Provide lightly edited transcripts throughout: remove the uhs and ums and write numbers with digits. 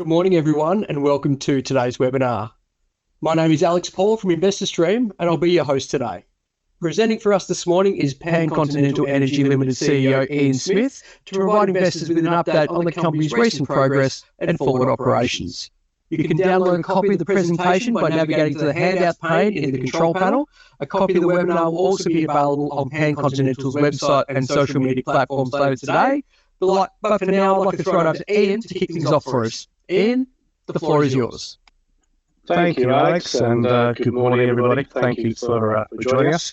morning, everyone, and welcome to today's webinar. My name is Alex Paul from InvestorStream, and I'll be your host today. Presenting for us this morning is Pancontinental Energy Limited CEO Ian Smith to provide investors with an update on the company's recent progress and forward operations. You can download a copy of the presentation by navigating to the handout pane in the control panel. A copy of the webinar will also be available on Pancontinental's website and social media platforms later today. But for now, I'd like to throw it over to Ian to kick things off for us. Ian, the floor is yours. Thank you, Alex, and good morning, everybody. Thank you for joining us.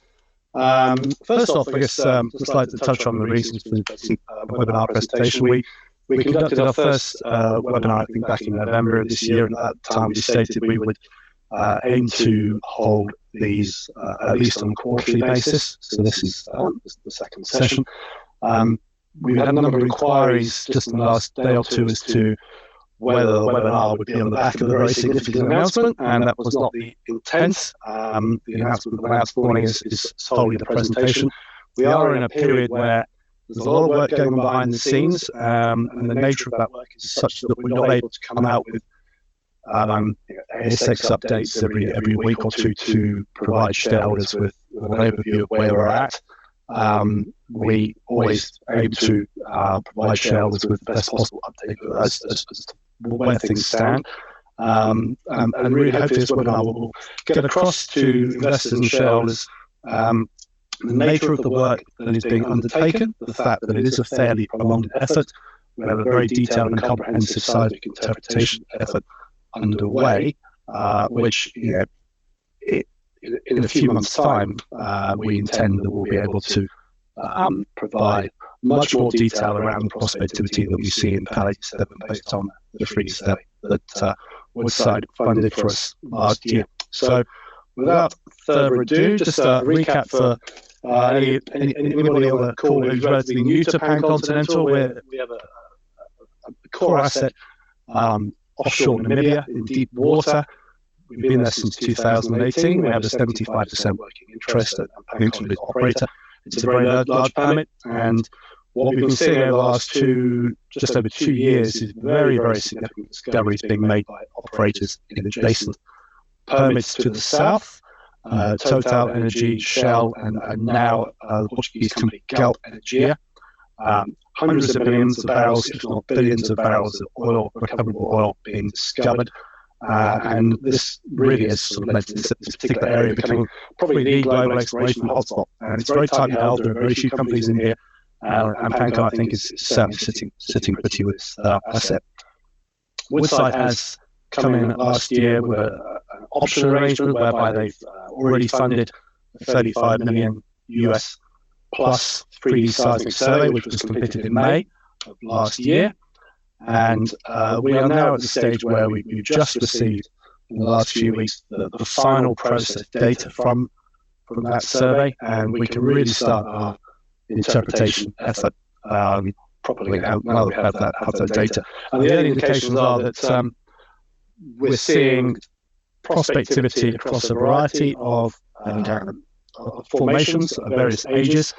First off, I guess just like to touch on the reasons for the webinar presentation. We conducted our first webinar, I think, back in November of this year, and at that time we stated we would aim to hold these at least on a quarterly basis. So this is the second session. We've had a number of inquiries just in the last day or two as to whether the webinar would be on the back of a very significant announcement, and that was not the intent. The announcement that announced this morning is solely the presentation. We are in a period where there's a lot of work going on behind the scenes, and the nature of that work is such that we're not able to come out with ASX updates every week or two to provide shareholders with an overview of where we're at. We always aim to provide shareholders with the best possible update as to where things stand. And really hopefully this webinar will get across to investors and shareholders the nature of the work that is being undertaken, the fact that it is a fairly prolonged effort. We have a very detailed and comprehensive seismic interpretation effort underway, which in a few months' time, we intend that we'll be able to provide much more detail around the prospectivity that we see in Palette 7 based on the 3D study that Woodside funded for us last year. So without further ado, just a recap for anybody on the call who's relatively new to Pancontinental. We have a core asset offshore Namibia in deep water. We've been there since 2018. We have a 75% working interest at Interim operator. It's a very large permit, and what we've been seeing over the last just over 2 years is very, very significant discoveries being made by operators in adjacent permits to the south. Total Energy, Shell, and now the Portuguese company Galp Energia. Hundreds of millions of barrels, if not billions of barrels of oil, recoverable oil being discovered. And this really has sort of led to this particular area becoming probably the global exploration hotspot. And it's very tightly held. There are very few companies in here. And Pancon, I think, is certainly sitting pretty with this asset. Woodside has come in last year with an option arrangement whereby they've already funded a $35 million US plus 3D seismic survey, which was completed in May of last year. And we are now at the stage where we've just received in the last few weeks the final process data from that survey, and we can really start our interpretation effort properly now that we have that data. And the early indications are that we're seeing prospectivity across a variety of formations of various ages.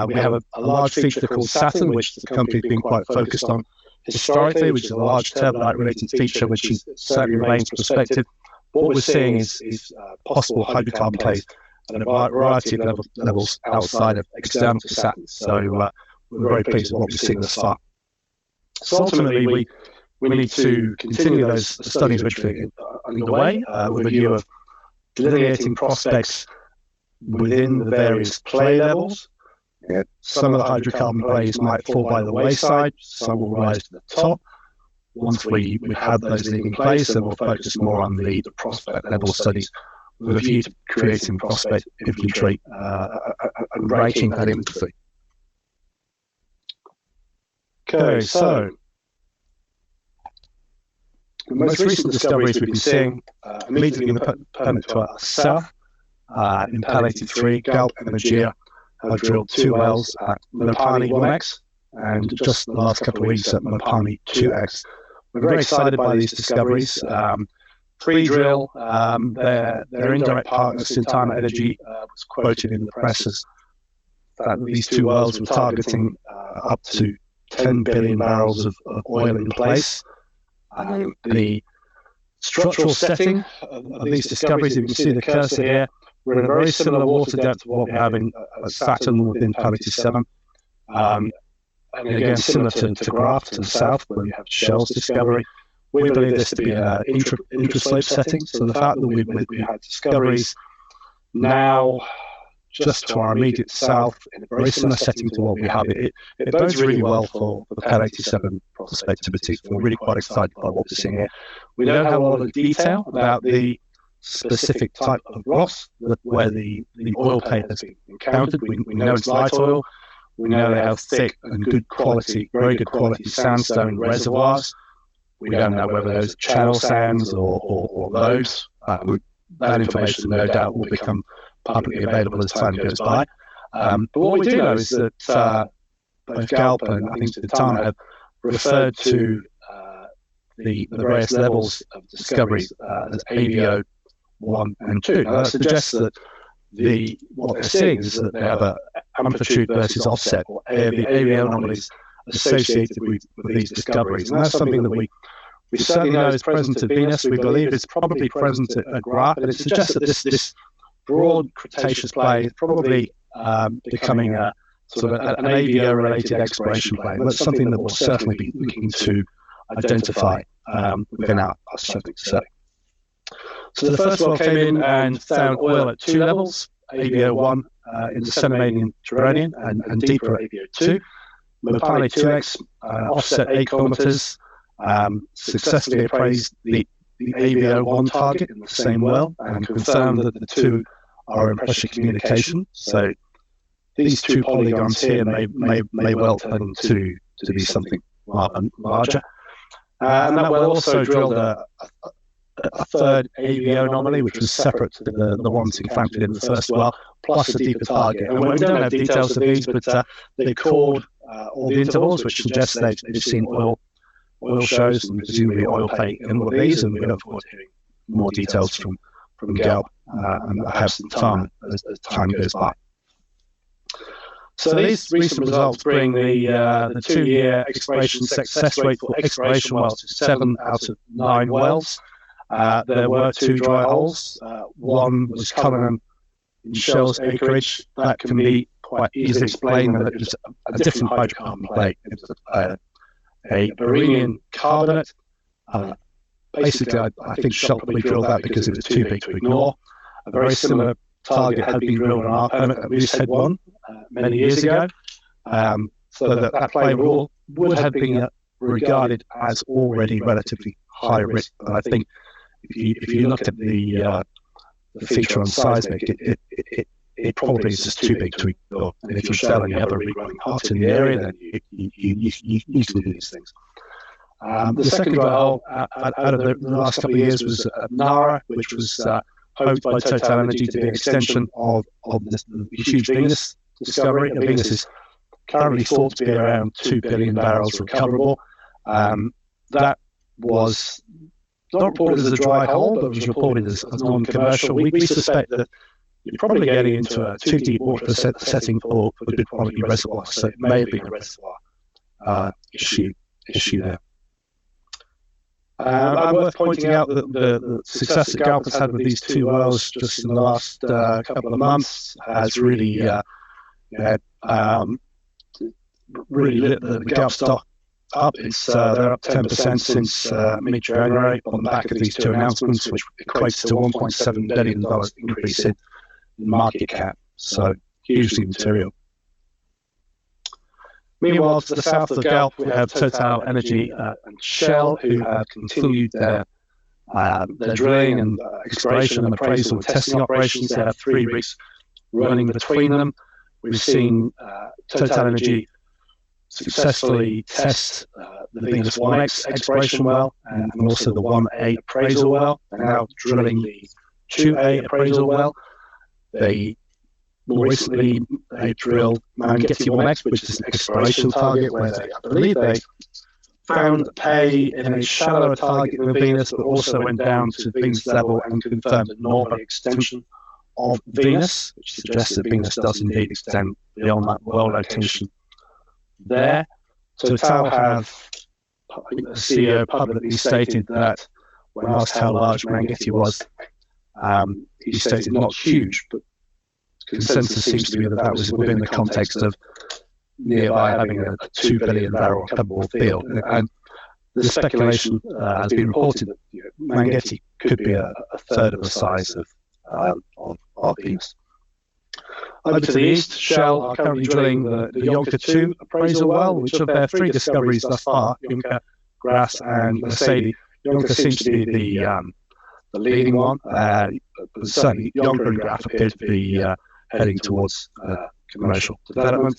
We have a large feature called Saturn, which the company's been quite focused on historically, which is a large turbidite-related feature, which certainly remains prospective. What we're seeing is possible hydrocarbon plays at a variety of levels outside of external to Saturn. So we're very pleased with what we've seen thus far. So ultimately, we need to continue those studies which are underway with a view of delineating prospects within the various play levels. Some of the hydrocarbon plays might fall by the wayside, some will rise to the top. Once we've had those leading plays, then we'll focus more on the prospect level studies with a view to creating prospect inventory and ranking that inventory. Okay, so the most recent discoveries we've been seeing immediately in the permit to our south, in Palette 3, Galp Energia have drilled 2 wells at Mopani 1X and just the last couple of weeks at Mopani 2X. We're very excited by these discoveries. Pre-drill, their indirect partner, Sintana Energy, was quoted in the press as that these 2 wells were targeting up to 10 billion barrels of oil in place. The structural setting of these discoveries, you can see the cursor here, we're in a very similar water depth to what we have in Saturn within Pleiades 7. And again, similar to Graph to the south, where we have Shell's discovery. We believe this to be an intraslope setting. So the fact that we had discoveries now just to our immediate south in a very similar setting to what we have, it bodes really well for the Pleiades 7 prospectivity. So we're really quite excited by what we're seeing here. We don't have a lot of detail about the specific type of rocks where the oil pay has been encountered. We know it's light oil. We know they have thick and good quality, very good quality sandstone reservoirs. We don't know whether those are channel sands or lodes. That information, no doubt, will become publicly available as time goes by. But what we do know is that both Galp and I think Titana have referred to the various levels of discoveries as AVO 1 and 2. Now that suggests that what they're seeing is that they have an amplitude versus offset, or the AVO anomalies associated with these discoveries. And that's something that we certainly know is present at Venus. We believe it's probably present at Graph, and it suggests that this broad Cretaceous play is probably becoming a sort of an AVO-related exploration play. And that's something that we'll certainly be looking to identify within our study. So the first well came in and found oil at 2 levels, AVO 1 in the Semi-Median Turonian and deeper at AVO 2. Mopane 2X offset 8 kilometers, successfully appraised the AVO 1 target in the same well and confirmed that the two are in pressure communication. So these two polygons here may well turn into to be something larger. And that well also drilled a third AVO anomaly, which was separate to the ones encountered in the first well, plus a deeper target. And we don't have details of these, but they called all the intervals, which suggests they've seen oil shows and presumably oil pay in all of these. And we look forward to hearing more details from Galp and perhaps Titana as time goes by. So these recent results bring the 2-year exploration success rate for exploration wells to 7 out of 9 wells. There were 2 dry holes. One was CamManan in Shell's acreage. That can be quite easily explained that it was a different hydrocarbon play. It was a Beryllium carbonate. Basically, I think Shell probably drilled that because it was too big to ignore. A very similar target had been drilled on our permit at Woodside 1 many years ago. So that play would have been regarded as already relatively high risk. But I think if you look at the feature on seismic, it probably is just too big to ignore. And if you're Shell and you have a regrowing hut in the area, then you usually do these things. The second dry hole out of the last couple of years was Nara, which was hoped by Total Energy to be an extension of the huge Venus discovery. Venus is currently thought to be around 2 billion barrels recoverable. That was not reported as a dry hole, but was reported as non-commercial. We suspect that you're probably getting into a too deep water setting for good quality reservoirs, so it may have been a reservoir issue there. I'm worth pointing out that the success that Galp has had with these 2 wells just in the last couple of months has really really lit the Galp stock up. They're up 10% since mid-January on the back of these 2 announcements, which equates to $1.7 billion increase in market cap. So hugely material. Meanwhile, to the south of Galp, we have Total Energy and Shell, who have continued their drilling and exploration and appraisal and testing operations. They have 3 rigs running between them. We've seen Total Energy successfully test the Venus 1X exploration well and also the 1A appraisal well. They're now drilling the 2A appraisal well. More recently, they drilled Mangetti 1X, which is an exploration target where I believe they found pay in a shallower target than Venus, but also went down to Venus level and confirmed a northern extension of Venus, which suggests that Venus does indeed extend beyond that well location there. Total have the CEO publicly stated that when asked how large Mangetti was, he stated not huge, but consensus seems to be that was within the context of nearby having a 2 billion barrel recoverable field. And the speculation has been reported that Mangetti could be a third of the size of Venus. Over to the east, Shell are currently drilling the Yonka-2 appraisal well, which of their 3 discoveries thus far, Yonka, Grass and Mercedes. Yonka seems to be the leading one, but certainly Yonka and Graff appear to be heading towards commercial development.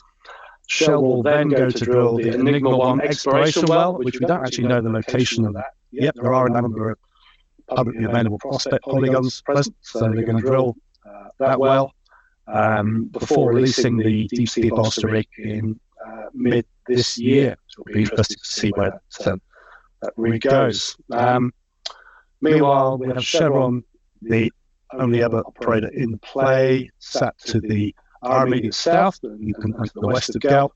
Shell will then go to drill the Enigma-1 exploration well, which we don't actually know the location of that yet. There are a number of publicly available prospect polygons present, so they're going to drill that well before releasing the deep sea bolster rig in mid this year. So it'll be interesting to see where that rig goes. Meanwhile, we have Chevron, the only other operator in play, sat to our immediate south, and to the west of Galp.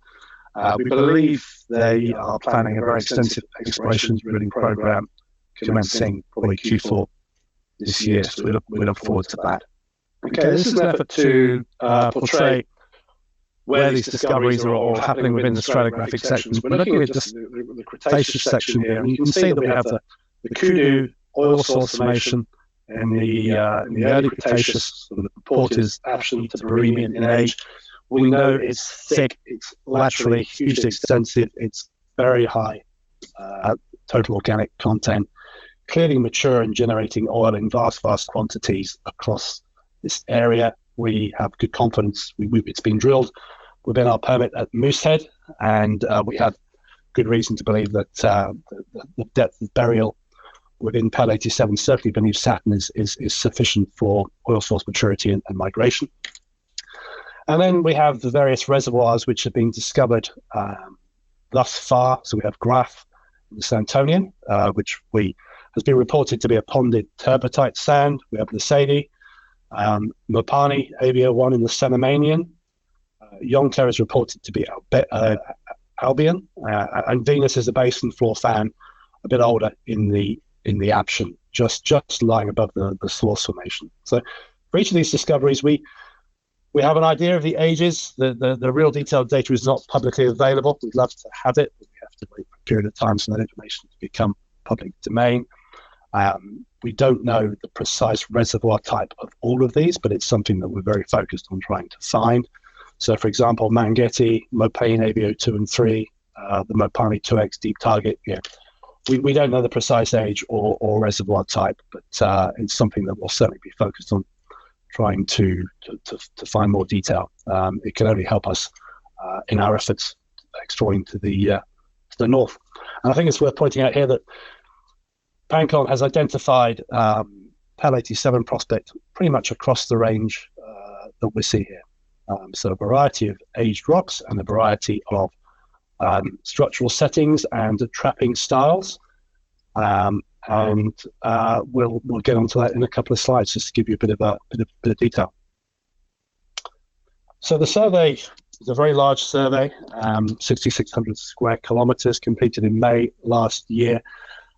We believe they are planning a very extensive exploration drilling program commencing probably Q4 this year, so we look forward to that. Okay, this is an effort to portray where these discoveries are all happening within the stratigraphic sections. We're looking at just the Cretaceous section here, and you can see that we have the Kudu oil source formation in the early Cretaceous, the report is Aptian to Barremian in age. We know it's thick, it's laterally hugely extensive, it's very high total organic content, clearly mature and generating oil in vast quantities across this area. We have good confidence. It's been drilled within our permit at Moosehead, and we have good reason to believe that the depth of burial within PAL 87, certainly beneath Saturn, is sufficient for oil source maturity and migration. And then we have the various reservoirs which have been discovered thus far. So we have Graf in the Santonian, which has been reported to be a ponded turbotite sand. We have Mercedes, Mopani, AVO1 in the Cenomanian. Yonka is reported to be Albion, and Venus is a basin floor fan, a bit older in the Aptian, just lying above the source formation. So for each of these discoveries, we have an idea of the ages. The real detailed data is not publicly available. We'd love to have it, but we have to wait for a period of time for that information to become public domain. We don't know the precise reservoir type of all of these, but it's something that we're very focused on trying to find. So, for example, Mangetti, Mopane, AVO 2 and 3, the Mopani 2X deep target. Yeah, we don't know the precise age or reservoir type, but it's something that we'll certainly be focused on trying to find more detail. It can only help us in our efforts exploring to the north. And I think it's worth pointing out here that Pancon has identified PAL 87 prospect pretty much across the range that we see here. So a variety of aged rocks and a variety of structural settings and trapping styles. And we'll get onto that in a couple of slides just to give you a bit of detail. So the survey is a very large survey, 6,600 square kilometers, completed in May last year.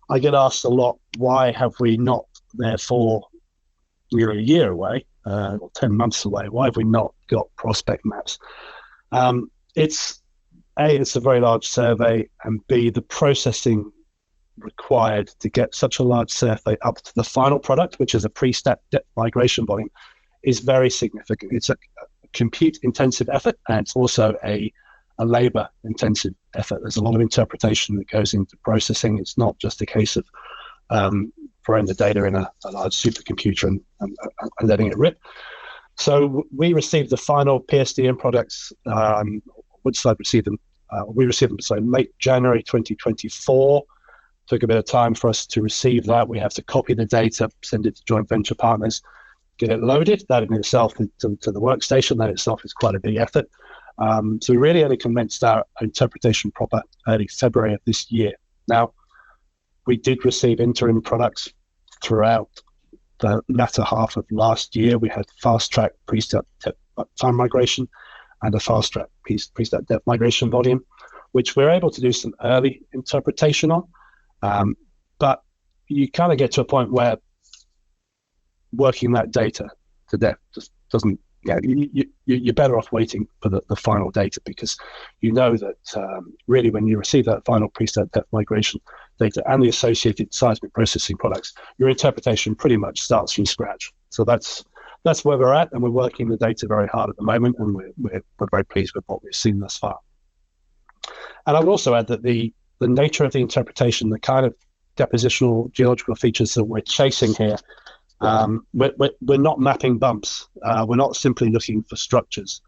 I get asked a lot, why have we not, therefore, nearly a year away, or 10 months away, why have we not got prospect maps? It's a very large survey, and B, the processing required to get such a large survey up to the final product, which is a pre-stat depth migration volume, is very significant. It's a compute-intensive effort, and it's also a labor-intensive effort. There's a lot of interpretation that goes into processing. It's not just a case of throwing the data in a large supercomputer and letting it rip. So we received the final PSDM products. Woodside received them. We received them late January 2024. Took a bit of time for us to receive that. We have to copy the data, send it to joint venture partners, get it loaded. That in itself to the workstation. That itself is quite a big effort. So we really only commenced our interpretation proper early February of this year. Now, we did receive interim products throughout the latter half of last year. We had fast-track pre-stat time migration and a fast-track pre-stat depth migration volume. which we're able to do some early interpretation on. But you kind of get to a point where working that data to death just doesn't, you're better off waiting for the final data, because you know that really when you receive that final preset depth migration data and the associated seismic processing products, your interpretation pretty much starts from scratch. So that's where we're at, and we're working the data very hard at the moment, and we're very pleased with what we've seen thus far. And I would also add that the nature of the interpretation, the kind of depositional geological features that we're chasing here, we're not mapping bumps. We're not simply looking for structures.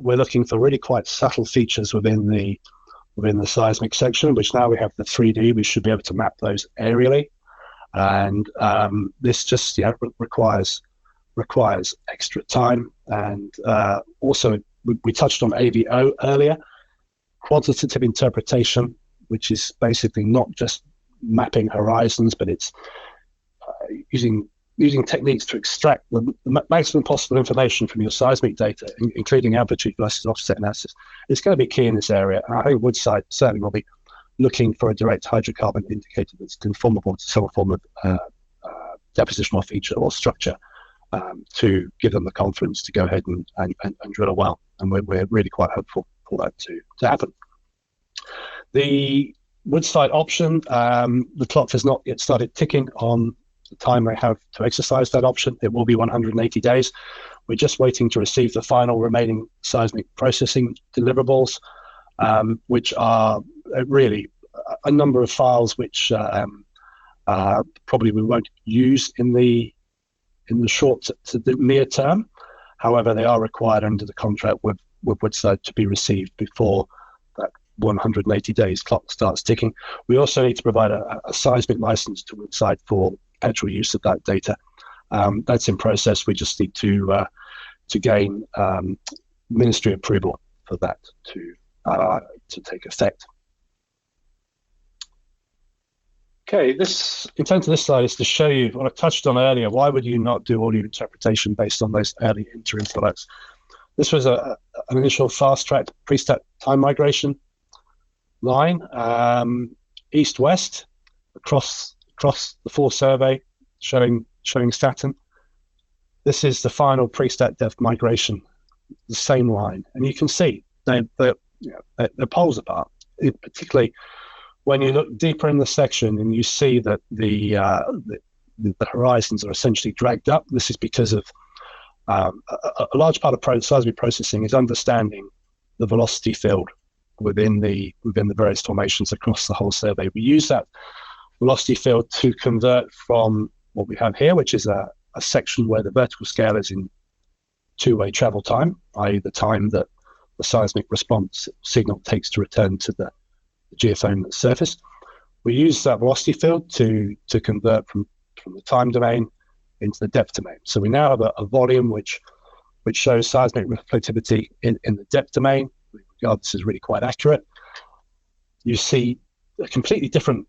We're looking for really quite subtle features within the seismic section, which now we have the 3D. We should be able to map those aerially, and this just requires extra time. And also, we touched on AVO earlier, quantitative interpretation, which is basically not just mapping horizons, but it's using techniques to extract the maximum possible information from your seismic data, including amplitude versus offset analysis. It's going to be key in this area, and I think Woodside certainly will be looking for a direct hydrocarbon indicator that's conformable to some form of depositional feature or structure to give them the confidence to go ahead and drill a well. And we're really quite hopeful for that to happen. The Woodside option, the clock has not yet started ticking on the time they have to exercise that option. It will be 180 days. We're just waiting to receive the final remaining seismic processing deliverables, which are really a number of files which probably we won't use in the short to the near term. However, they are required under the contract with Woodside to be received before that 180 days clock starts ticking. We also need to provide a seismic license to Woodside for actual use of that data. That's in process. We just need to gain ministry approval for that to take effect. Okay, this intent of this slide is to show you what I touched on earlier. Why would you not do all your interpretation based on those early interim products? This was an initial fast-track pre-stat time migration line, east-west across the full survey, showing Saturn. This is the final pre-stat depth migration, the same line, and you can see they're poles apart. Particularly when you look deeper in the section and you see that the horizons are essentially dragged up. This is because of a large part of seismic processing is understanding the velocity field within the various formations across the whole survey. We use that velocity field to convert from what we have here, which is a section where the vertical scale is in two-way travel time, i.e. the time that the seismic response signal takes to return to the geophone surface. We use that velocity field to convert from the time domain into the depth domain. So we now have a volume which shows seismic reflectivity in the depth domain. We regard this as really quite accurate. You see a completely different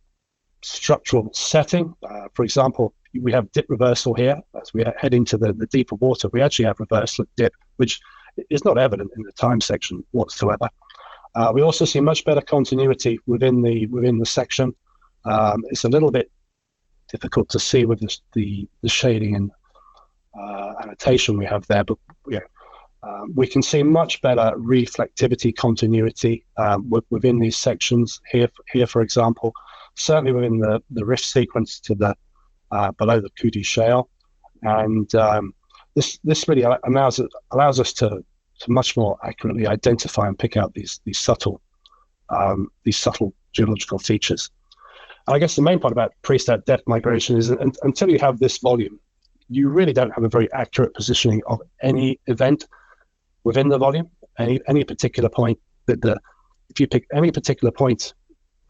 structural setting. For example, we have dip reversal here. As we head into the deeper water, we actually have reversal of dip, which is not evident in the time section whatsoever. We also see much better continuity within the section. It's a little bit difficult to see with the shading and annotation we have there, but we can see much better reflectivity continuity within these sections here, for example, certainly within the rift sequence to the below the Kuti Shale, and this really allows us to much more accurately identify and pick out these subtle geological features. And I guess the main part about pre-stat depth migration is until you have this volume, you really don't have a very accurate positioning of any event within the volume. Any particular point if you pick any particular point,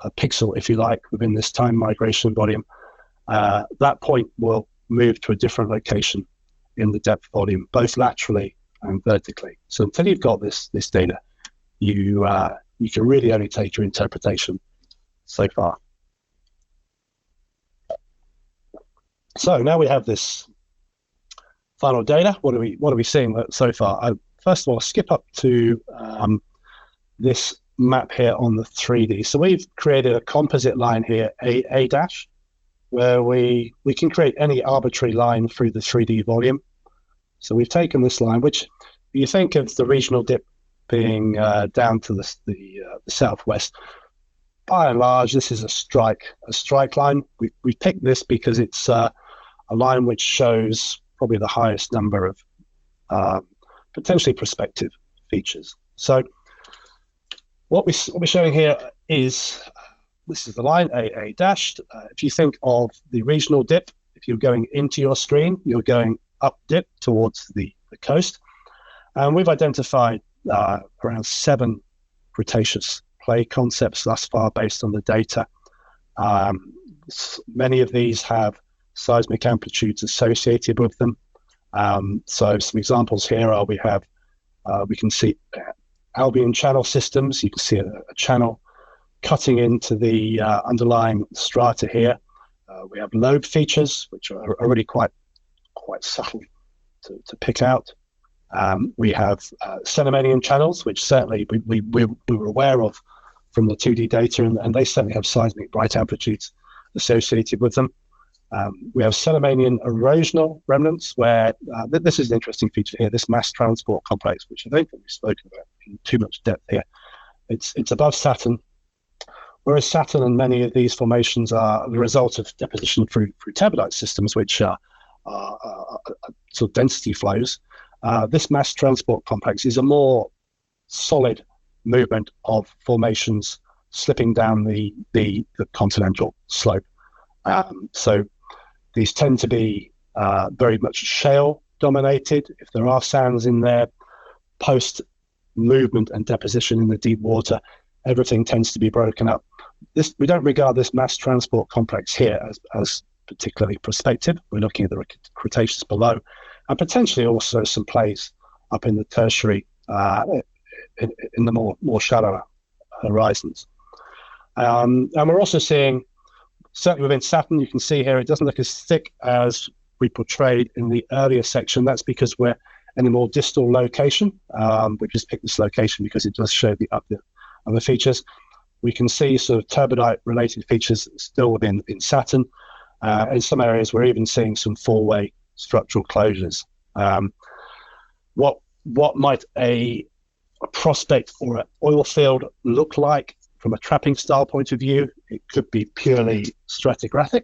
a pixel, if you like, within this time migration volume, that point will move to a different location in the depth volume, both laterally and vertically. So until you've got this data, you can really only take your interpretation so far. So now we have this final data. What are we seeing so far? First of all, I'll skip up to this map here on the 3D. So we've created a composite line here, A dash, where we can create any arbitrary line through the 3D volume. So we've taken this line, which you think of the regional dip being down to the southwest. By and large, this is a strike line. We picked this because it's a line which shows probably the highest number of potentially prospective features. So what we're showing here is, this is the line A dashed. If you think of the regional dip, if you're going into your screen, you're going up dip towards the coast. And we've identified around 7 Cretaceous play concepts thus far based on the data. Many of these have seismic amplitudes associated with them. So some examples here are we can see Albion channel systems. You can see a channel cutting into the underlying strata here. We have lobe features, which are already quite subtle to pick out. We have CamManan channels, which certainly we were aware of from the 2D data, and they certainly have seismic bright amplitudes associated with them. We have CamManan erosional remnants, where this is an interesting feature here, this mass transport complex, which I don't think we've spoken about in too much depth here. It's above Saturn, whereas Saturn and many of these formations are the result of deposition through turbidite systems, which are sort of density flows. This mass transport complex is a more solid movement of formations slipping down the continental slope. So these tend to be very much shale dominated. If there are sands in there, post movement and deposition in the deep water, everything tends to be broken up. We don't regard this mass transport complex here as particularly prospective. We're looking at the Cretaceous below, and potentially also some plays up in the tertiary, in the more shallow horizons. And we're also seeing, certainly within Saturn, you can see here, it doesn't look as thick as we portrayed in the earlier section. That's because we're in a more distal location. We just picked this location because it does show the other features. We can see sort of turbidite-related features still within Saturn. In some areas, we're even seeing some four-way structural closures. What might a prospect or an oil field look like from a trapping style point of view? It could be purely stratigraphic,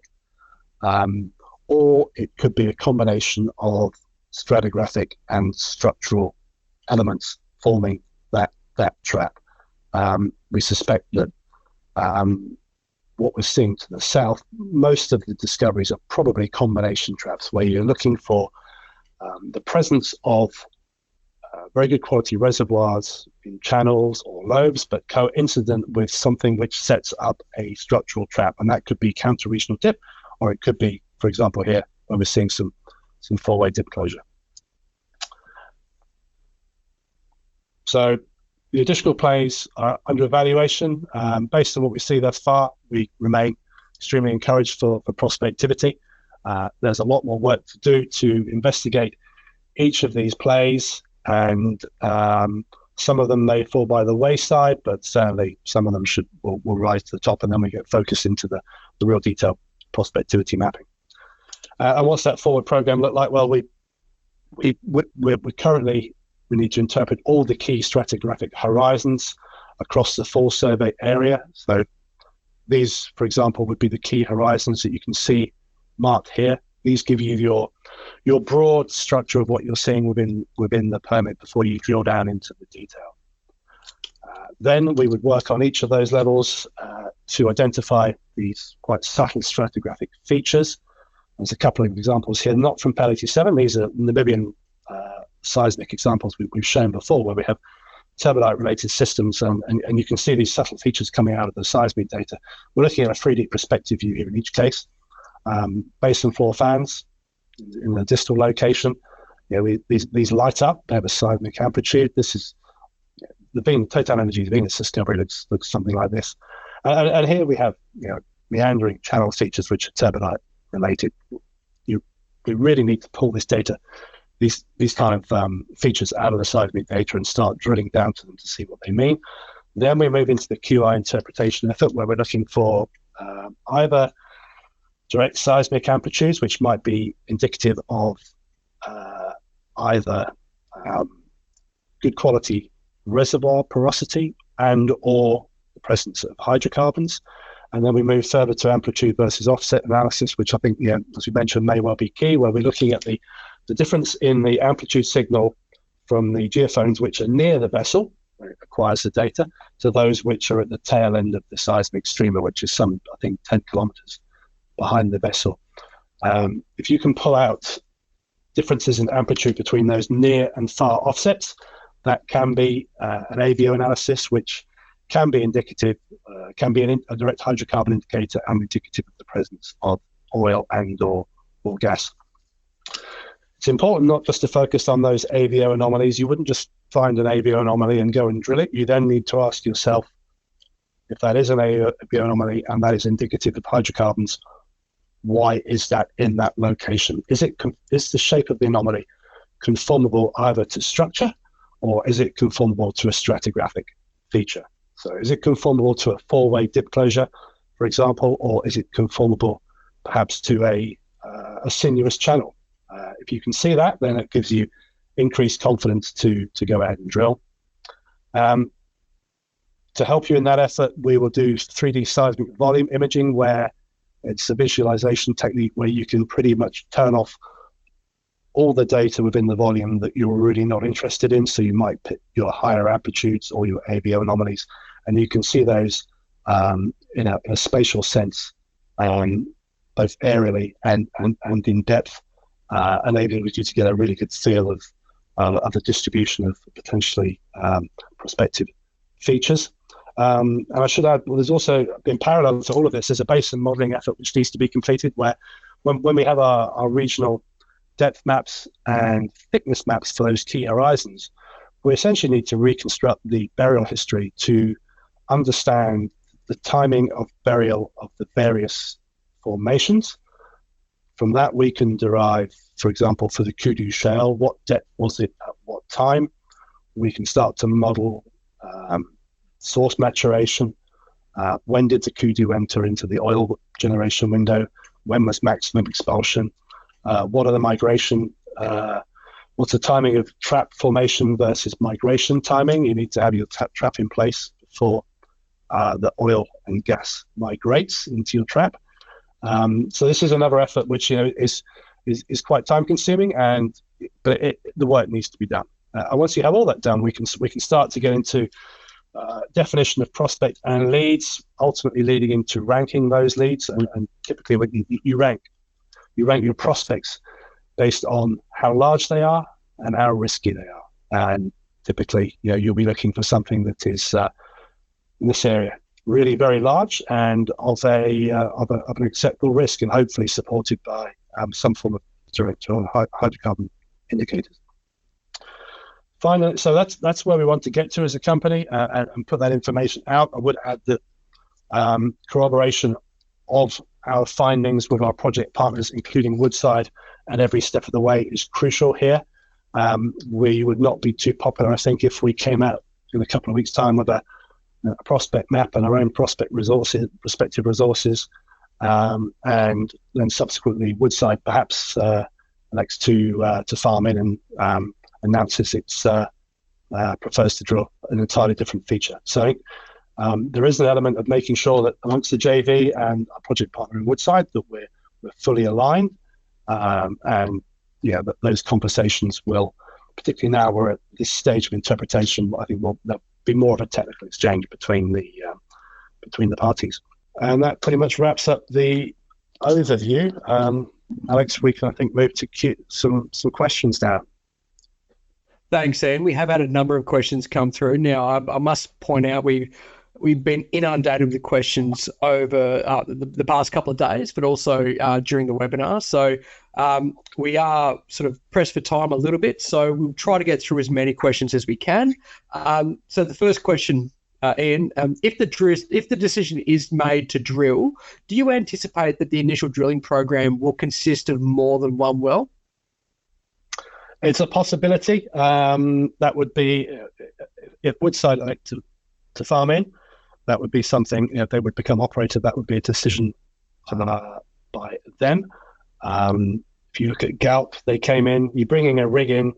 or it could be a combination of stratigraphic and structural elements forming that trap. We suspect that what we're seeing to the south, most of the discoveries are probably combination traps, where you're looking for the presence of very good quality reservoirs in channels or lobes, but coincident with something which sets up a structural trap. And that could be counter-regional dip, or it could be, for example, here, where we're seeing some four-way dip closure. So the additional plays are under evaluation. Based on what we see thus far, we remain extremely encouraged for prospectivity. There's a lot more work to do to investigate each of these plays, and some of them may fall by the wayside, but certainly some of them will rise to the top, and then we get focused into the real detailed prospectivity mapping. And what's that forward program look like? Well, we're currently, we need to interpret all the key stratigraphic horizons across the full survey area. So these, for example, would be the key horizons that you can see marked here. These give you your broad structure of what you're seeing within the permit before you drill down into the detail. Then we would work on each of those levels to identify these quite subtle stratigraphic features. There's a couple of examples here, not from PAL 87. These are Namibian seismic examples we've shown before, where we have turbidite-related systems, and you can see these subtle features coming out of the seismic data. We're looking at a 3D perspective view here in each case. Basin floor fans in the distal location. These light up. They have a seismic amplitude. This is the total energy of the Venus discovery looks something like this. And here we have meandering channel features which are turbidite related. We really need to pull this data, these kind of features out of the seismic data and start drilling down to them to see what they mean. Then we move into the QI interpretation effort, where we're looking for either direct seismic amplitudes, which might be indicative of either good quality reservoir porosity and or the presence of hydrocarbons. And then we move further to amplitude versus offset analysis, which I think, as we mentioned, may well be key, where we're looking at the difference in the amplitude signal from the geophones which are near the vessel, where it acquires the data, to those which are at the tail end of the seismic streamer, which is some, I think, 10 kilometers behind the vessel. If you can pull out differences in amplitude between those near and far offsets, that can be an AVO analysis, which can be indicative, can be a direct hydrocarbon indicator and indicative of the presence of oil and or gas. It's important not just to focus on those AVO anomalies. You wouldn't just find an AVO anomaly and go and drill it. You then need to ask yourself, if that is an AVO anomaly and that is indicative of hydrocarbons, why is that in that location? Is the shape of the anomaly conformable either to structure, or is it conformable to a stratigraphic feature? So is it conformable to a four-way dip closure, for example, or is it conformable perhaps to a sinuous channel? If you can see that, then it gives you increased confidence to go ahead and drill. To help you in that effort, we will do 3D seismic volume imaging, where it's a visualization technique where you can pretty much turn off all the data within the volume that you're really not interested in. So you might pick your higher amplitudes or your AVO anomalies, and you can see those in a spatial sense, both aerially and in depth, enabling you to get a really good feel of the distribution of potentially prospective features. And I should add, there's also, in parallel to all of this, there's a basin modeling effort which needs to be completed, where when we have our regional depth maps and thickness maps for those key horizons, we essentially need to reconstruct the burial history to understand the timing of burial of the various formations. From that, we can derive, for example, for the Kudu shale, what depth was it at what time. We can start to model source maturation. When did the Kudu enter into the oil generation window? When was maximum expulsion? What are the migration? What's the timing of trap formation versus migration timing? You need to have your trap in place before the oil and gas migrates into your trap. So this is another effort which is quite time consuming, but the work needs to be done. And once you have all that done, we can start to get into definition of prospect and leads, ultimately leading into ranking those leads. And typically, you rank your prospects based on how large they are and how risky they are. And typically, you'll be looking for something that is in this area really very large and of an acceptable risk, and hopefully supported by some form of direct or hydrocarbon indicators. Finally, so that's where we want to get to as a company, and put that information out. I would add that corroboration of our findings with our project partners, including Woodside, and every step of the way is crucial here. We would not be too popular, I think, if we came out in a couple of weeks' time with a prospect map and our own prospective resources, and then subsequently Woodside perhaps likes to farm in and announces it prefers to drill an entirely different feature. So there is an element of making sure that amongst the JV and our project partner in Woodside that we're fully aligned, and that those conversations will, particularly now we're at this stage of interpretation, I think there'll be more of a technical exchange between the parties. And that pretty much wraps up the overview. Alex, we can, I think, move to some questions now. Thanks, Ian. We have had a number of questions come through. Now, I must point out we've been inundated with questions over the past couple of days, but also during the webinar. So we are sort of pressed for time a little bit. So we'll try to get through as many questions as we can. So the first question, Ian, if the decision is made to drill, do you anticipate that the initial drilling program will consist of more than one well? It's a possibility. That would be if Woodside like to to farm in. That would be something, if they would become operator, that would be a decision by them. If you look at Galp, they came in, you're bringing a rig in,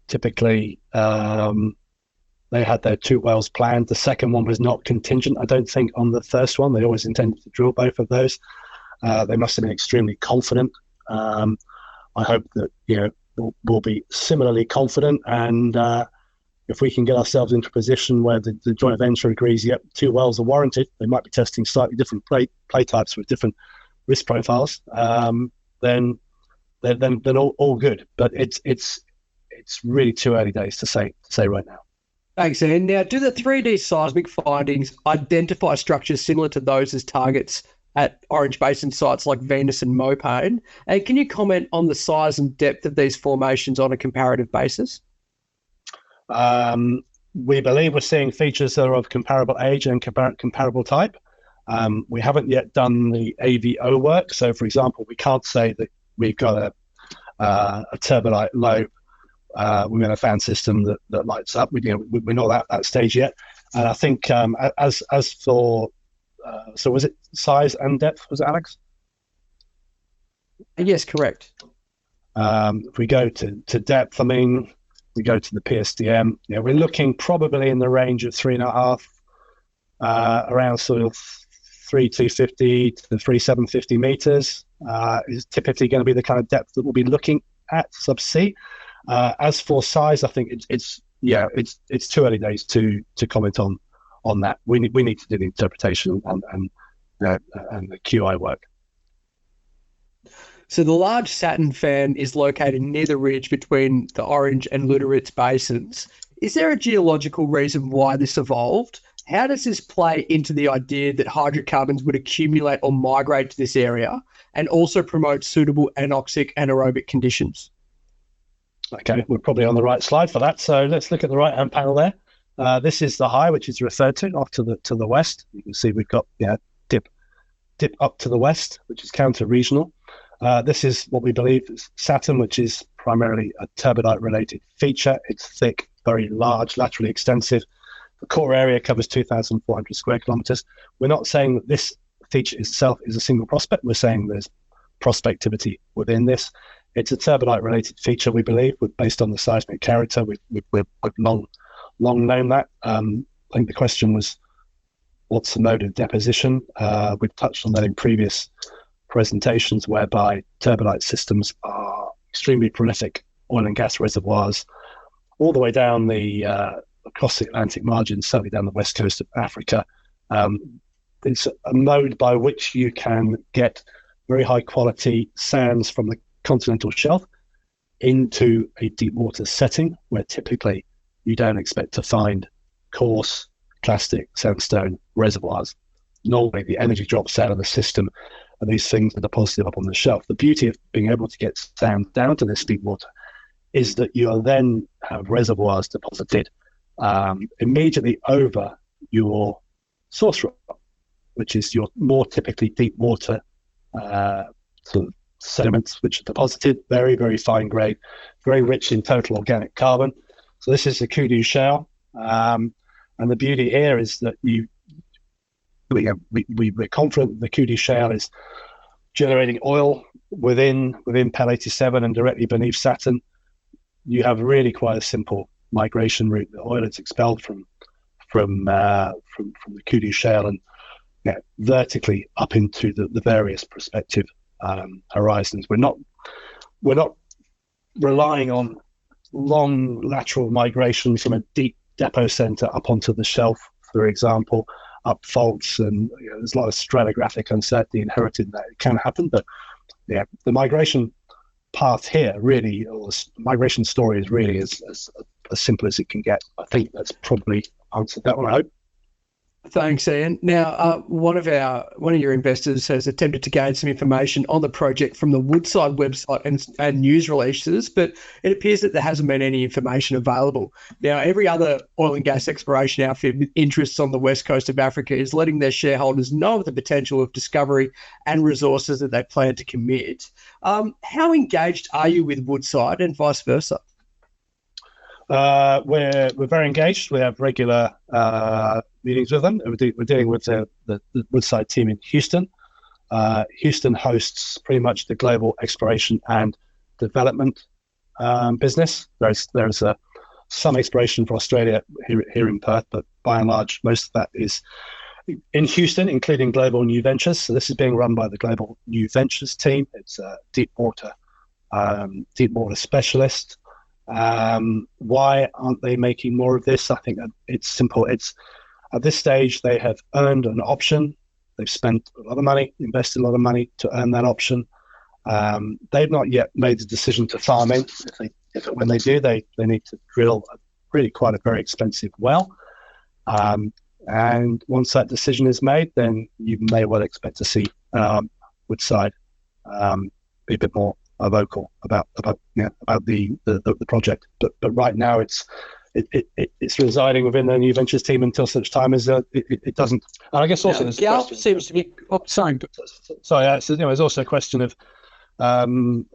typically they had their 2 wells planned. The second one was not contingent, I don't think, on the first one. They always intended to drill both of those. They must have been extremely confident. I hope that, we'll be similarly confident, and if we can get ourselves into a position where the joint venture agrees, yep, 2 wells are warranted, they might be testing slightly different play types with different risk profiles, then all good. But it's really too early days to say right now. Thanks, Ian. Now, do the 3D seismic findings identify structures similar to those as targets at Orange Basin sites like Venus and Mopane? And can you comment on the size and depth of these formations on a comparative basis? We believe we're seeing features that are of comparable age and comparable type. We haven't yet done the AVO work. So, for example, we can't say that we've got a turbidite lobe within a fan system that lights up. We're not at that stage yet. And I think as for so was it size and depth? Was it, Alex? Yes, correct. If we go to depth, we go to the PSDM. We're looking probably in the range of 3.5, around sort of 3,250 to 3,750 meters is typically going to be the kind of depth that we'll be looking at subsea. As for size, I think it's too early days to comment on that. We need to do the interpretation and the QI work. So the large Saturn fan is located near the ridge between the Orange and Lüderitz basins. Is there a geological reason why this evolved? How does this play into the idea that hydrocarbons would accumulate or migrate to this area and also promote suitable anoxic anaerobic conditions? Okay, we're probably on the right slide for that. So let's look at the right-hand panel there. This is the high, which is referred to off to the west. You can see we've got dip up to the west, which is counter-regional. This is what we believe is Saturn, which is primarily a turbidite-related feature. It's thick, very large, laterally extensive. The core area covers 2,400 square kilometers. We're not saying that this feature itself is a single prospect. We're saying there's prospectivity within this. It's a turbidite-related feature, we believe, based on the seismic character. We've long known that. I think the question was, what's the mode of deposition? We've touched on that in previous presentations, whereby turbidite systems are extremely prolific oil and gas reservoirs all the way down across the Atlantic margin, certainly down the west coast of Africa. It's a mode by which you can get very high quality sands from the continental shelf into a deep water setting where typically you don't expect to find coarse clastic sandstone reservoirs. Normally the energy drops out of the system and these things are deposited up on the shelf. The beauty of being able to get sand down to this deep water is that you'll then have reservoirs deposited immediately over your source rock, which is your more typically deep water sort of sediments which are deposited, very, very fine grade, very rich in total organic carbon. So this is the Kudu Shale. And the beauty here is that we're confident the Kudu Shale is generating oil within PAL 87 and directly beneath Saturn. You have really quite a simple migration route. The oil is expelled from the Kudu Shale and vertically up into the various prospective horizons. We're not relying on long lateral migration from a deep depot center up onto the shelf, for example, up faults, and there's a lot of stratigraphic uncertainty inherited in that. It can happen, but the migration path here really, or the migration story is really as simple as it can get. I think that's probably answered that one, I hope. Thanks, Ian. Now, one of your investors has attempted to gain some information on the project from the Woodside website and news releases, but it appears that there hasn't been any information available. Now, every other oil and gas exploration outfit with interests on the west coast of Africa is letting their shareholders know of the potential of discovery and resources that they plan to commit. How engaged are you with Woodside and vice versa? We're very engaged. We have regular meetings with them. We're dealing with the Woodside team in Houston. Houston hosts pretty much the global exploration and development business. There's some exploration for Australia here in Perth, but by and large, most of that is in Houston, including Global New Ventures. So this is being run by the Global New Ventures team. It's a deep water specialist. Why aren't they making more of this? I think that it's simple. It's at this stage they have earned an option. They've spent a lot of money, invested a lot of money to earn that option. They've not yet made the decision to farm in. When they do, they need to drill quite a very expensive well. And once that decision is made, then you may well expect to see Woodside be a bit more vocal about the project. But right now it's residing within the New Ventures team until such time as it doesn't. And I guess also there's Galp seems to be. Sorry. There's also a question of. I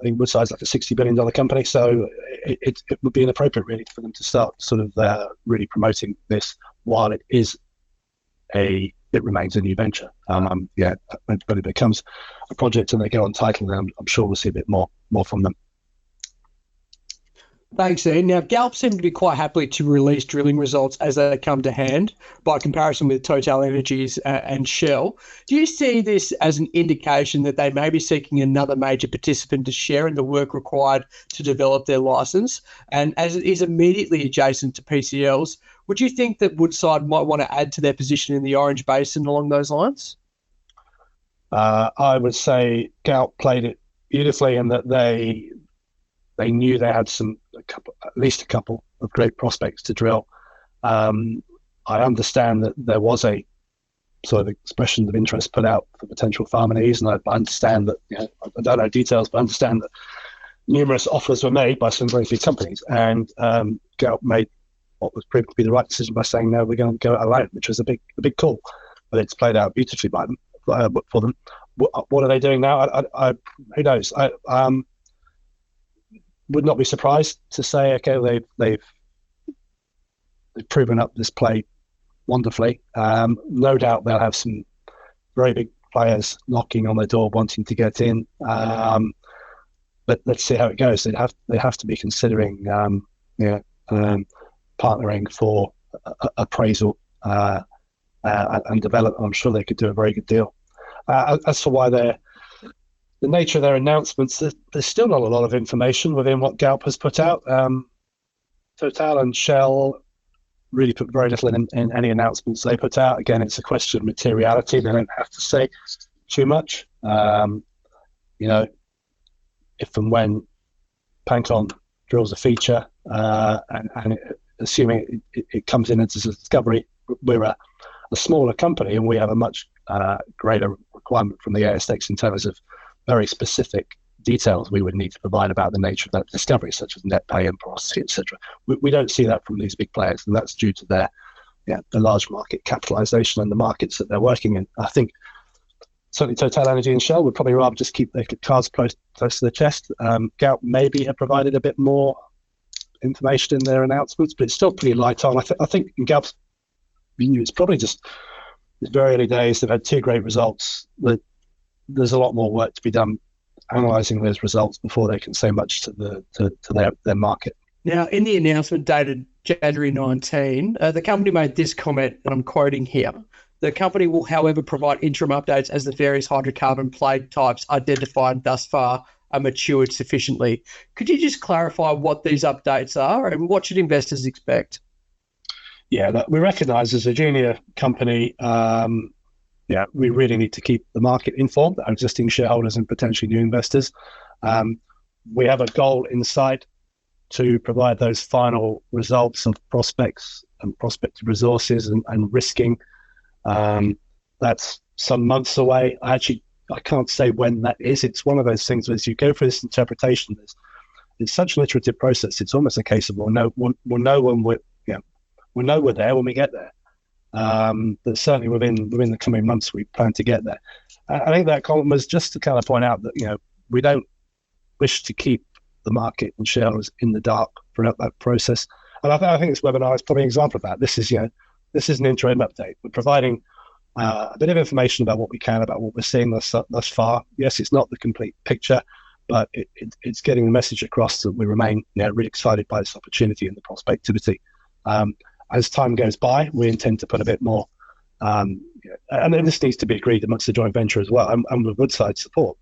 think Woodside's like a $60 billion company, so it would be inappropriate really for them to start sort of really promoting this while it remains a new venture. When it becomes a project and they go on title, then I'm sure we'll see a bit more from them. Thanks, Ian. Now, Galp seem to be quite happy to release drilling results as they come to hand by comparison with TotalEnergies and Shell. Do you see this as an indication that they may be seeking another major participant to share in the work required to develop their license? And as it is immediately adjacent to PCLs, would you think that Woodside might want to add to their position in the Orange Basin along those lines? I would say Galp played it beautifully in that they knew they had at least a couple of great prospects to drill. I understand that there was a sort of expression of interest put out for potential farminees, and I understand that, I don't know details, but I understand that numerous offers were made by some very few companies, and Galp made what was proven to be the right decision by saying, no, we're going to go it alone, which was a big call, but it's played out beautifully for them. What are they doing now? Who knows? Would not be surprised to say, okay, they've proven up this play wonderfully. No doubt they'll have some very big players knocking on their door wanting to get in. But let's see how it goes. They have to be considering partnering for appraisal and development. I'm sure they could do a very good deal. As for why the nature of their announcements, there's still not a lot of information within what Galp has put out. Total and Shell really put very little in any announcements they put out. Again, it's a question of materiality. They don't have to say too much. If and when Pancon drills a feature, and assuming it comes in as a discovery, we're a smaller company and we have a much greater requirement from the ASX in terms of very specific details we would need to provide about the nature of that discovery, such as net pay and porosity, etc. We don't see that from these big players, and that's due to the large market capitalization and the markets that they're working in. I think certainly TotalEnergies and Shell would probably rather just keep their cards close to their chest. Galp maybe have provided a bit more information in their announcements, but it's still pretty light on. I think in Galp's view, it's probably just it's very early days. They've had two great results. There's a lot more work to be done analysing those results before they can say much to their market. Now, in the announcement dated January 19, the company made this comment, and I'm quoting here. The company will, however, provide interim updates as the various hydrocarbon play types identified thus far are matured sufficiently. Could you just clarify what these updates are and what should investors expect? Yeah, we recognise as a junior company, we really need to keep the market informed, our existing shareholders and potentially new investors. We have a goal in sight to provide those final results of prospects and prospective resources and risking. That's some months away. I can't say when that is. It's one of those things where as you go through this interpretation, it's such an iterative process. It's almost a case of we'll know when we're there when we get there. But certainly within the coming months, we plan to get there. I think that column was just to kind of point out that we don't wish to keep the market and shareholders in the dark throughout that process. And I think this webinar is probably an example of that. This is an interim update. We're providing a bit of information about what we can, about what we're seeing thus far. Yes, it's not the complete picture, but it's getting the message across that we remain really excited by this opportunity and the prospectivity. As time goes by, we intend to put a bit more, and then this needs to be agreed amongst the joint venture as well, and with Woodside support.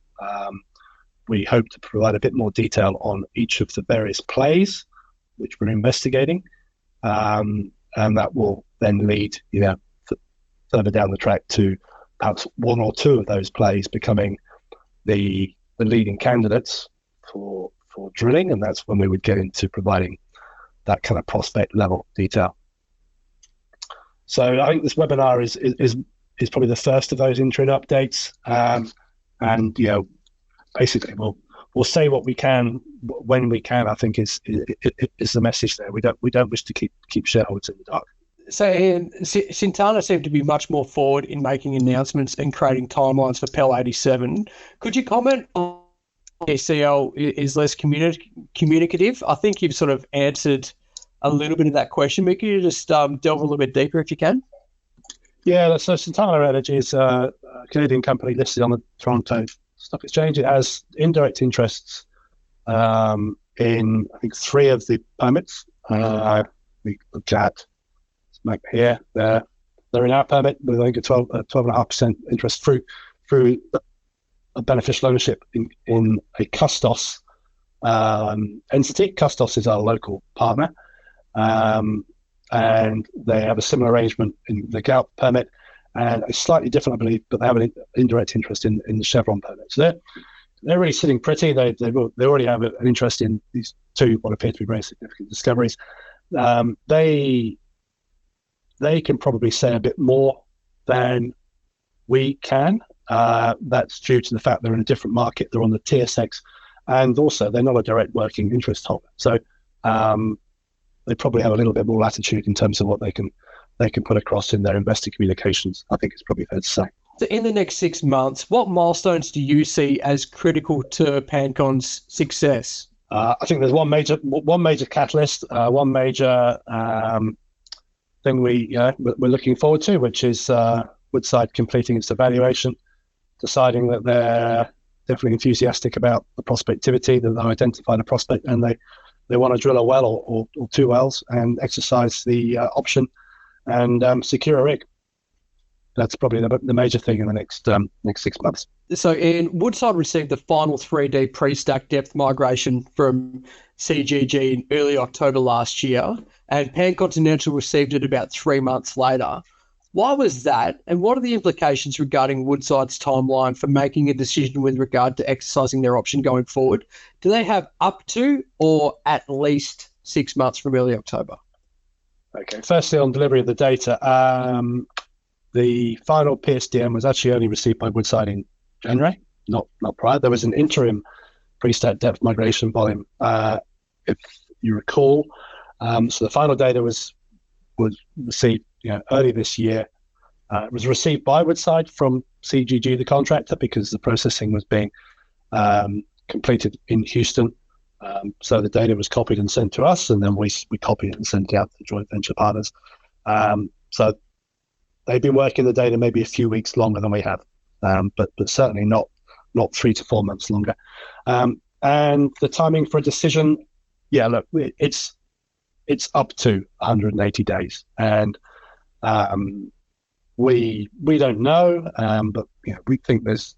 We hope to provide a bit more detail on each of the various plays which we're investigating, and that will then lead, further down the track to perhaps one or two of those plays becoming the leading candidates for drilling, and that's when we would get into providing that kind of prospect level detail. So I think this webinar is probably the first of those interim updates, and basically we'll say what we can when we can. I think is the message there. We don't wish to keep shareholders in the dark. So Sintana seemed to be much more forward in making announcements and creating timelines for PEL 87. Could you comment on PCL is less communicative? I think you've sort of answered a little bit of that question, but could you just delve a little bit deeper if you can? Yeah, so Sintana Energy is a Canadian company listed on the Toronto Stock Exchange. It has indirect interests in, I think, 3 of the permits. We looked at here. They're in our permit with, I think, a 12.5% interest through a beneficial ownership in a Custos entity. Custos is our local partner, and they have a similar arrangement in the Galp permit, and it's slightly different, I believe, but they have an indirect interest in the Chevron permit. So they're really sitting pretty. They already have an interest in these 2 what appear to be very significant discoveries. They can probably say a bit more than we can. That's due to the fact they're in a different market. They're on the TSX, and also they're not a direct working interest holder. So they probably have a little bit more latitude in terms of what they can put across in their investor communications. I think it's probably fair to say. So in the next 6 months, what milestones do you see as critical to Pancon's success? I think there's one major catalyst, one major thing we're looking forward to, which is Woodside completing its evaluation, deciding that they're definitely enthusiastic about the prospectivity, that they've identified a prospect, and they want to drill a well or 2 wells and exercise the option and secure a rig. That's probably the major thing in the next 6 months. So, Woodside received the final 3D pre-stack depth migration from CGG in early October last year, and Pancontinental received it about 3 months later. Why was that, and what are the implications regarding Woodside's timeline for making a decision with regard to exercising their option going forward? Do they have up to or at least 6 months from early October? Okay, firstly on delivery of the data, the final PSDM was actually only received by Woodside in January, not prior. There was an interim pre-stack depth migration volume, if you recall. So the final data was received early this year. It was received by Woodside from CGG, the contractor, because the processing was being completed in Houston. So the data was copied and sent to us, and then we copied it and sent it out to the joint venture partners. So they've been working the data maybe a few weeks longer than we have, but certainly not 3 to 4 months longer. And the timing for a decision, look, it's up to 180 days, and we don't know, but we think there's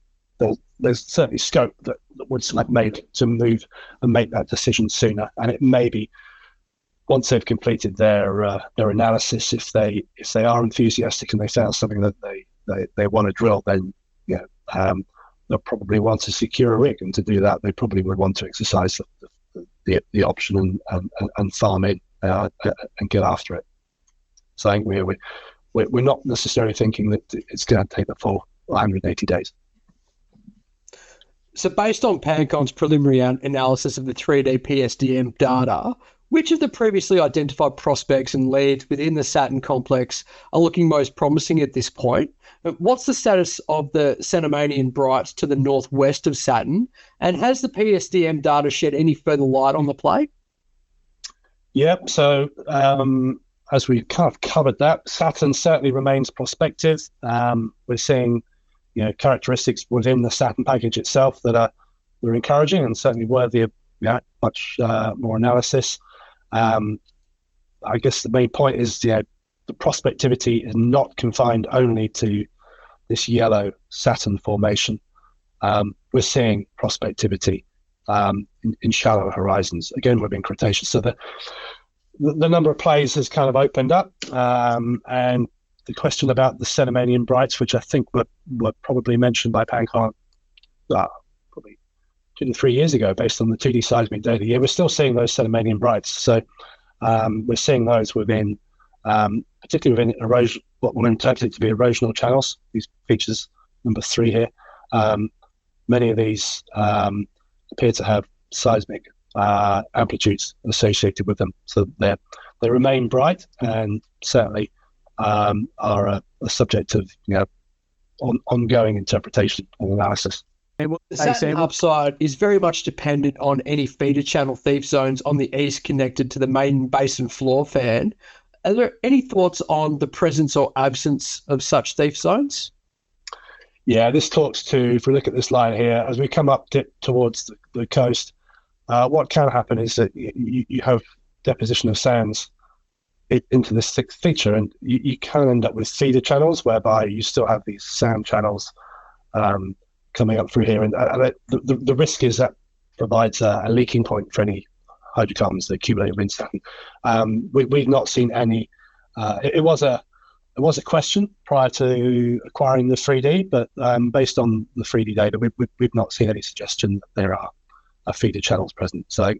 certainly scope that Woodside made to move and make that decision sooner, and it may be once they've completed their analysis, if they are enthusiastic and they found something that they want to drill, then they'll probably want to secure a rig, and to do that they probably would want to exercise the option and farm in and get after it. So I think we're not necessarily thinking that it's going to take the full 180 days. So based on Pancon's preliminary analysis of the 3D PSDM data, which of the previously identified prospects and leads within the Saturn complex are looking most promising at this point? What's the status of the CamManan Brights to the northwest of Saturn? And has the PSDM data shed any further light on the play? Yep. So as we kind of covered that, Saturn certainly remains prospective. We're seeing, characteristics within the Saturn package itself that are encouraging and certainly worthy of much more analysis. I guess the main point is, the prospectivity is not confined only to this yellow Saturn formation. We're seeing prospectivity in shallow horizons, again within Cretaceous. So the number of plays has kind of opened up, and the question about the CamManan Brights, which I think were probably mentioned by Pancon probably 2 to 3 years ago, based on the 2D seismic data. Yeah, we're still seeing those CamManan Brights. So we're seeing those within, particularly within erosion, what we'll interpret to be erosional channels. These features number 3 here. Many of these appear to have seismic amplitudes associated with them, so they remain bright and certainly are a subject of ongoing interpretation and analysis. The Saturn upside is very much dependent on any feeder channel thief zones on the east connected to the main basin floor fan. Are there any thoughts on the presence or absence of such thief zones? Yeah, this talks to, if we look at this line here, as we come up towards the coast, what can happen is that you have deposition of sands into this thick feature, and you can end up with feeder channels whereby you still have these sand channels coming up through here. And the risk is that provides a leaking point for any hydrocarbons that accumulate within Saturn. We've not seen any. It was a question prior to acquiring the 3D, but based on the 3D data, we've not seen any suggestion that there are feeder channels present. So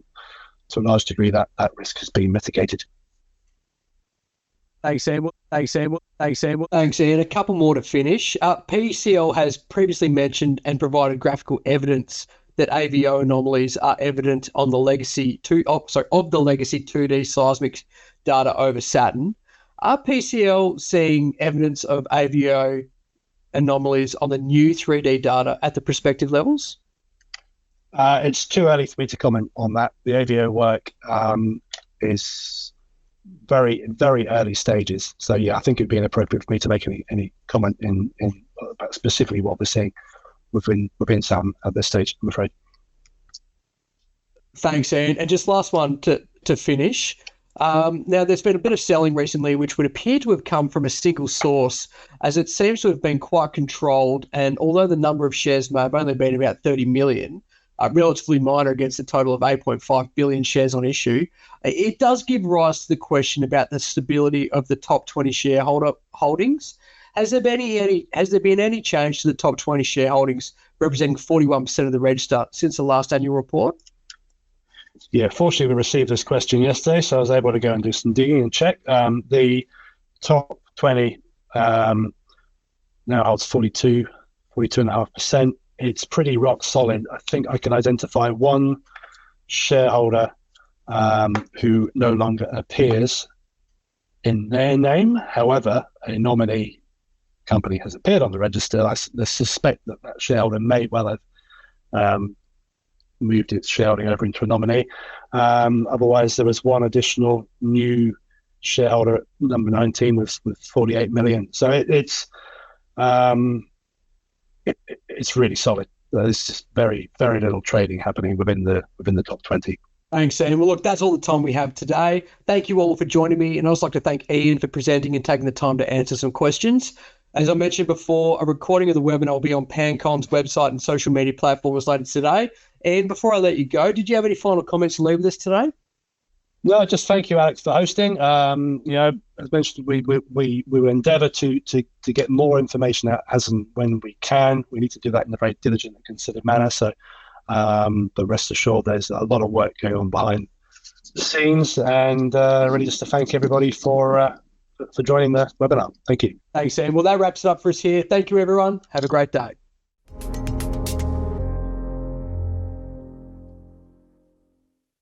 to a large degree, that risk has been mitigated. Thanks, Sam. Thanks, Ian. A couple more to finish. PCL has previously mentioned and provided graphical evidence that AVO anomalies are evident on the legacy of the legacy 2D seismic data over Saturn. Are PCL seeing evidence of AVO anomalies on the new 3D data at the prospective levels? It's too early for me to comment on that. The AVO work is very, very early stages. So yeah, I think it'd be inappropriate for me to make any comment in about specifically what we're seeing within Saturn at this stage, I'm afraid. Thanks, Ian. And just last one to finish. Now, there's been a bit of selling recently, which would appear to have come from a single source, as it seems to have been quite controlled. And although the number of shares may have only been about 30 million, relatively minor against a total of 8.5 billion shares on issue, it does give rise to the question about the stability of the top 20 shareholder holdings. Has there been any change to the top 20 shareholdings representing 41% of the register since the last annual report? Yeah, fortunately, we received this question yesterday, so I was able to go and do some digging and check. The top 20 now holds 42.5%. It's pretty rock solid. I think I can identify one shareholder who no longer appears in their name. However, a nominee company has appeared on the register. I suspect that shareholder may well have moved its shareholding over into a nominee. Otherwise, there was one additional new shareholder at number 19 with 48 million. So it's really solid. There's just very, very little trading happening within the top 20. Thanks, Ian. Well, look, that's all the time we have today. Thank you all for joining me, and I'd also like to thank Ian for presenting and taking the time to answer some questions. As I mentioned before, a recording of the webinar will be on Pancon's website and social media platforms later today. And before I let you go, did you have any final comments to leave with us today? No, just thank you, Alex, for hosting. As mentioned, we will endeavour to get more information out as and when we can. We need to do that in a very diligent and considered manner. So, but rest assured, there's a lot of work going on behind the scenes, and really just to thank everybody for joining the webinar. Thank you. Thanks, Sam. Well, that wraps it up for us here. Thank you, everyone. Have a great day.